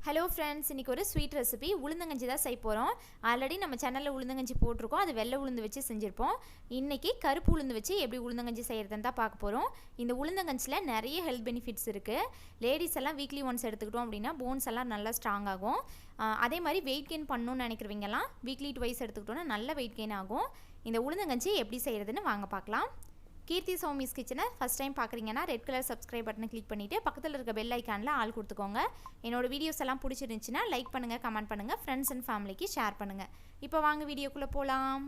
Hello friends, இன்றைக்கி ஒரு sweet recipe உளுந்தங்கஞ்சி தான் செய்ய போகிறோம். ஆல்ரெடி நம்ம சேனலில் உளுந்தங்கஞ்சி போட்டிருக்கோம். அது வெள்ளை உளுந்து வச்சு செஞ்சுருப்போம். இன்றைக்கி கருப்பு உளுந்து வச்சு எப்படி உளுந்தங்கஞ்சி செய்கிறதுன்னு தான் பார்க்க போகிறோம். இந்த உளுந்தங்கஞ்சியில் நிறைய ஹெல்த் பெனிஃபிட்ஸ் இருக்குது. லேடிஸ் எல்லாம் வீக்லி ஒன்ஸ் எடுத்துக்கிட்டோம் அப்படின்னா போன்ஸ் எல்லாம் நல்லா ஸ்ட்ராங் ஆகும். அதே மாதிரி வெயிட் கெயின் பண்ணணும்னு நினைக்கிறவங்கலாம் வீக்லி ட்வைஸ் எடுத்துக்கிட்டோன்னா நல்ல வெயிட் கெயின் ஆகும். இந்த உளுந்தங்கஞ்சி எப்படி செய்கிறதுன்னு வாங்க பார்க்கலாம். கீர்த்தி சௌமிஸ் கிச்சனை ஃபஸ்ட் டைம் பார்க்குறீங்கன்னா ரெட் கலர் சப்ஸ்கிரைப் பட்டனை கிளிக் பண்ணிவிட்டு பக்கத்தில் இருக்க பெல் ஐக்கானில் ஆல் கொடுத்துக்கோங்க. என்னோடய வீடியோஸ் எல்லாம் பிடிச்சிருந்துச்சின்னா லைக் பண்ணுங்கள், கமெண்ட் பண்ணுங்கள், ஃப்ரெண்ட்ஸ் அண்ட் ஃபேமிலிக்கு ஷேர் பண்ணுங்கள். இப்போ வாங்க வீடியோக்குள்ளே போகலாம்.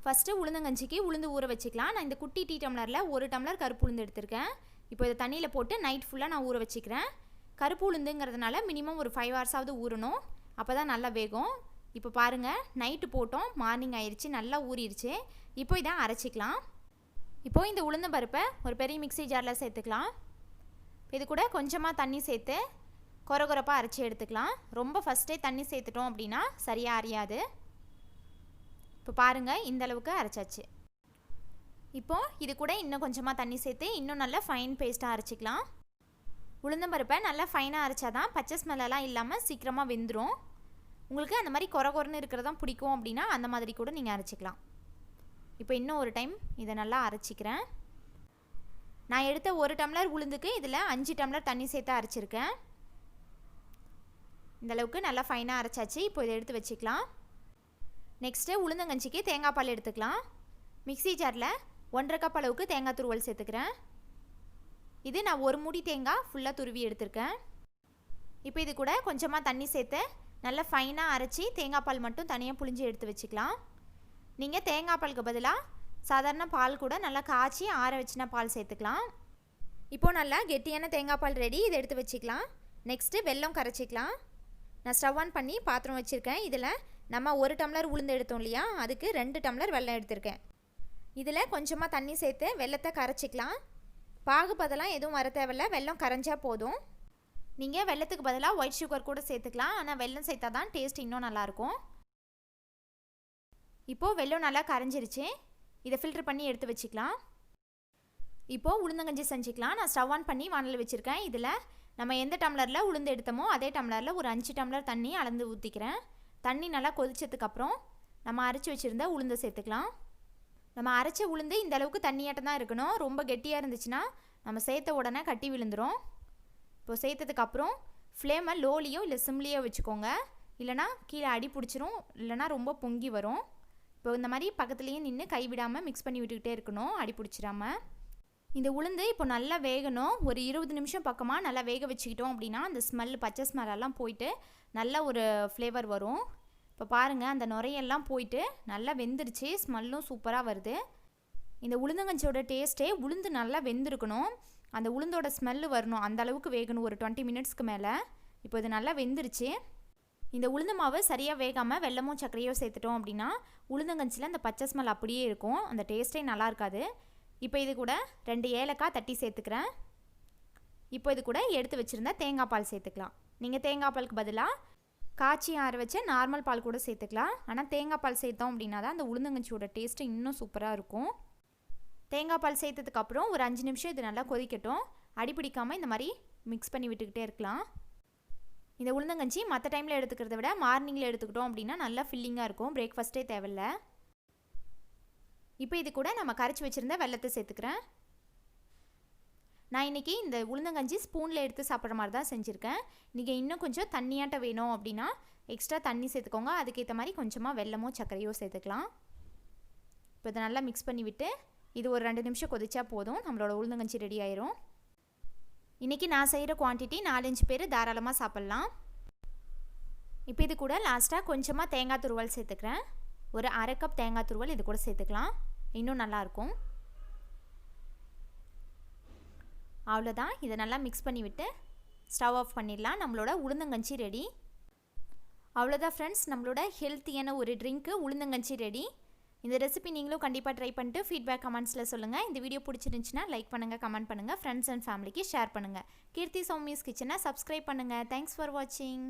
ஃபஸ்ட்டு உளுந்தங்கஞ்சிக்கு உளுந்து ஊற வச்சுக்கலாம். நான் இந்த குட்டி டீ டம்ளரில் 1 டம்ளர் கருப்பு உளுந்து எடுத்திருக்கேன். இப்போ இதை தண்ணியில் போட்டு நைட் ஃபுல்லாக நான் ஊற வச்சுக்கிறேன். கருப்பு உளுந்துங்கிறதுனால மினிமம் ஒரு 5 ஹவர்ஸாவது ஊறணும். அப்போ தான் நல்லா வேகும். இப்போ பாருங்கள், நைட்டு போட்டோம், மார்னிங் ஆயிடுச்சு, நல்லா ஊறிடுச்சு. இப்போ இதை அரைச்சிக்கலாம். இப்போது இந்த உளுந்த பருப்பை ஒரு பெரிய மிக்ஸி ஜாரில் சேர்த்துக்கலாம். இது கூட கொஞ்சமாக தண்ணி சேர்த்து கொரகொரப்பாக அரைச்சி எடுத்துக்கலாம். ரொம்ப ஃபஸ்ட்டே தண்ணி சேர்த்துட்டோம் அப்படின்னா சரியாக அரையாது. இப்போ பாருங்கள், இந்த அளவுக்கு அரைச்சாச்சு. இப்போது இது கூட இன்னும் கொஞ்சமாக தண்ணி சேர்த்து இன்னும் நல்லா ஃபைன் பேஸ்ட்டாக அரைச்சிக்கலாம். உளுந்தம்பருப்பை நல்லா ஃபைனாக அரைச்சா தான் பச்சை ஸ்மெல்லாம் இல்லாமல் சீக்கிரமாக வெந்துடும். உங்களுக்கு அந்த மாதிரி கொரகொரன்னு இருக்கிறதான் பிடிக்கும் அப்படின்னா அந்த மாதிரி கூட நீங்கள் அரைச்சிக்கலாம். இப்போ இன்னும் ஒரு டைம் இதை நல்லா அரைச்சிக்கிறேன். நான் எடுத்த 1 டம்ளர் உளுந்துக்கு இதில் 5 டம்ளர் தண்ணி சேர்த்து அரைச்சிருக்கேன். இந்தளவுக்கு நல்லா ஃபைனாக அரைச்சாச்சு. இப்போ இதை எடுத்து வச்சுக்கலாம். நெக்ஸ்ட்டு உளுந்தங்கஞ்சிக்கு தேங்காய் பால் எடுத்துக்கலாம். மிக்ஸி ஜாரில் 1.5 கப் அளவுக்கு தேங்காய் துருவல் சேர்த்துக்கிறேன். இது நான் 1 மூடி தேங்காய் ஃபுல்லாக துருவி எடுத்திருக்கேன். இப்போ இது கூட கொஞ்சமாக தண்ணி சேர்த்து நல்லா ஃபைனாக அரைச்சி தேங்காய் பால் மட்டும் தனியாக புழிஞ்சு எடுத்து வச்சுக்கலாம். நீங்கள் தேங்காய் பாலுக்கு பதிலாக சாதாரண பால் கூட நல்லா காய்ச்சி ஆற வச்சுனா பால் சேர்த்துக்கலாம். இப்போது நல்லா கெட்டியான தேங்காய் பால் ரெடி. இதை எடுத்து வச்சுக்கலாம். நெக்ஸ்ட்டு வெல்லம் கரைச்சிக்கலாம். நான் ஸ்டவ் ஆன் பண்ணி பாத்திரம் வச்சுருக்கேன். இதில் நம்ம 1 டம்ளர் உளுந்து எடுத்தோம் இல்லையா, அதுக்கு 2 டம்ளர் வெல்லம் எடுத்திருக்கேன். இதில் கொஞ்சமாக தண்ணி சேர்த்து வெல்லத்தை கரைச்சிக்கலாம். பாகு பதிலாக எதுவும் வர தேவையில்ல, வெல்லம் கரைஞ்சால் போதும். நீங்கள் வெல்லத்துக்கு பதிலாக ஒயிட் சுகர் கூட சேர்த்துக்கலாம். ஆனால் வெல்லம் சேர்த்தா தான் டேஸ்ட் இன்னும் நல்லாயிருக்கும். இப்போது வெல்லம் நல்லா கரைஞ்சிருச்சு. இதை ஃபில்டர் பண்ணி எடுத்து வச்சுக்கலாம். இப்போது உளுந்தங்கஞ்சி செஞ்சுக்கலாம். நான் ஸ்டவ் ஆன் பண்ணி வானல் வச்சுருக்கேன். இதில் நம்ம எந்த டம்ளரில் உளுந்து எடுத்தோமோ அதே டம்ளரில் ஒரு 5 டம்ளர் தண்ணி அளந்து ஊற்றிக்கிறேன். தண்ணி நல்லா கொதிச்சதுக்கப்புறம் நம்ம அரைச்சி வச்சுருந்த உளுந்தை சேர்த்துக்கலாம். நம்ம அரைச்ச உளுந்து இந்த அளவுக்கு தண்ணியாட்டம் தான் இருக்கணும். ரொம்ப கெட்டியாக இருந்துச்சுன்னா நம்ம சேர்த்த உடனே கட்டி விழுந்துடும். இப்போது சேர்த்ததுக்கப்புறம் ஃப்ளேமை லோலியோ இல்லை சிம்லியோ வச்சுக்கோங்க. இல்லைனா கீழே அடி பிடிச்சிரும், இல்லைனா ரொம்ப பொங்கி வரும். இப்போ இந்த மாதிரி பக்கத்துலேயே நின்று கைவிடாமல் மிக்ஸ் பண்ணி விட்டுக்கிட்டே இருக்கணும், அடி பிடிச்சிடாமல். இந்த உளுந்து இப்போ நல்லா வேகணும். ஒரு 20 நிமிஷம் பக்கமாக நல்லா வேக வச்சுக்கிட்டோம் அப்படின்னா அந்த பச்சை ஸ்மெல்லாம் போயிட்டு நல்ல ஒரு ஃப்ளேவர் வரும். இப்போ பாருங்கள், அந்த நுரையெல்லாம் போயிட்டு நல்லா வெந்துருச்சு. ஸ்மெல்லும் சூப்பராக வருது. இந்த உளுந்தங்கஞ்சியோட டேஸ்ட்டே உளுந்து நல்லா வெந்திருக்கணும், அந்த உளுந்தோட ஸ்மெல்லு வரணும், அந்த அளவுக்கு வேகணும். ஒரு 20 மினிட்ஸ்க்கு மேலே. இப்போ இது நல்லா வெந்துருச்சு. இந்த உளுந்து மாவு சரியாக வேகாமல் வெல்லமோ சர்க்கரையோ சேர்த்துட்டோம் அப்படின்னா உளுந்தங்கஞ்சியில் அந்த பச்சை ஸ்மெல் அப்படியே இருக்கும், அந்த டேஸ்ட்டே நல்லா இருக்காது. இப்போ இது கூட 2 ஏலக்காய் தட்டி சேர்த்துக்கிறேன். இப்போ இது கூட எடுத்து வச்சுருந்தா தேங்காய் பால் சேர்த்துக்கலாம். நீங்கள் தேங்காய் பாலுக்கு பதிலாக காய்ச்சி ஆற வச்ச நார்மல் பால் கூட சேர்த்துக்கலாம். ஆனால் தேங்காய் பால் சேர்த்தோம் அப்படின்னா தான் அந்த உளுந்தங்கஞ்சியோட டேஸ்ட்டு இன்னும் சூப்பராக இருக்கும். தேங்காய் பால் சேர்த்ததுக்கப்புறம் ஒரு 5 நிமிஷம் இது நல்லா கொதிக்கட்டும். அடி பிடிக்காமல் இந்த மாதிரி மிக்ஸ் பண்ணி விட்டுக்கிட்டே இருக்கலாம். இந்த உளுந்தங்கஞ்சி மற்ற டைமில் எடுத்துக்கிறத விட மார்னிங்கில் எடுத்துக்கிட்டோம் அப்படின்னா நல்லா ஃபில்லிங்காக இருக்கும். பிரேக்ஃபாஸ்ட்டே தேவையில்ல. இப்போ இது கூட நம்ம கரைச்சி வச்சுருந்த வெல்லத்தை சேர்த்துக்கிறேன். நான் இன்றைக்கி இந்த உளுந்தங்கஞ்சி ஸ்பூனில் எடுத்து சாப்பிட்ற மாதிரி தான் செஞ்சுருக்கேன். நீங்கள் இன்னும் கொஞ்சம் தண்ணியாட்ட வேணும் அப்படின்னா எக்ஸ்ட்ரா தண்ணி சேர்த்துக்கோங்க. அதுக்கேற்ற மாதிரி கொஞ்சமாக வெல்லமோ சர்க்கரையோ சேர்த்துக்கலாம். இப்போ இதை நல்லா மிக்ஸ் பண்ணி விட்டு இது ஒரு 2 நிமிஷம் கொதிச்சா போதும், நம்மளோட உளுந்தங்கஞ்சி ரெடி ஆயிரும். இன்றைக்கி நான் செய்கிற குவான்டிட்டி 4-5 பேர் தாராளமாக சாப்பிட்லாம். இப்போ இது கூட லாஸ்ட்டாக கொஞ்சமாக தேங்காய் துருவல் சேர்த்துக்கிறேன். ஒரு 1/2 கப் தேங்காய் துருவல் இது கூட சேர்த்துக்கலாம், இன்னும் நல்லாயிருக்கும். அவ்வளோதான். இதை நல்லா மிக்ஸ் பண்ணி விட்டு ஸ்டவ் ஆஃப் பண்ணிடலாம். நம்மளோட உளுந்தங்கஞ்சி ரெடி. அவ்வளோதான் ஃப்ரெண்ட்ஸ், நம்மளோட ஹெல்த்தியான ஒரு ட்ரிங்க்கு உளுந்தங்கஞ்சி ரெடி. இந்த ரெசிபி நீங்களும் கண்டிப்பாக ட்ரை பண்ணிட்டு ஃபீட்பேக் கமெண்ட்ஸில் சொல்லுங்கள். இந்த வீடியோ பிடிச்சிருந்துச்சுன்னா லைக் பண்ணுங்கள், கமெண்ட் பண்ணுங்கள், ஃப்ரெண்ட்ஸ் அண்ட் ஃபேமிலிக்கு ஷேர் பண்ணுங்கள். கீர்த்தி சௌமிஸ் கிச்சனை சப்ஸ்கிரைப் பண்ணுங்கள். தேங்க்ஸ் ஃபார் வாட்சிங்.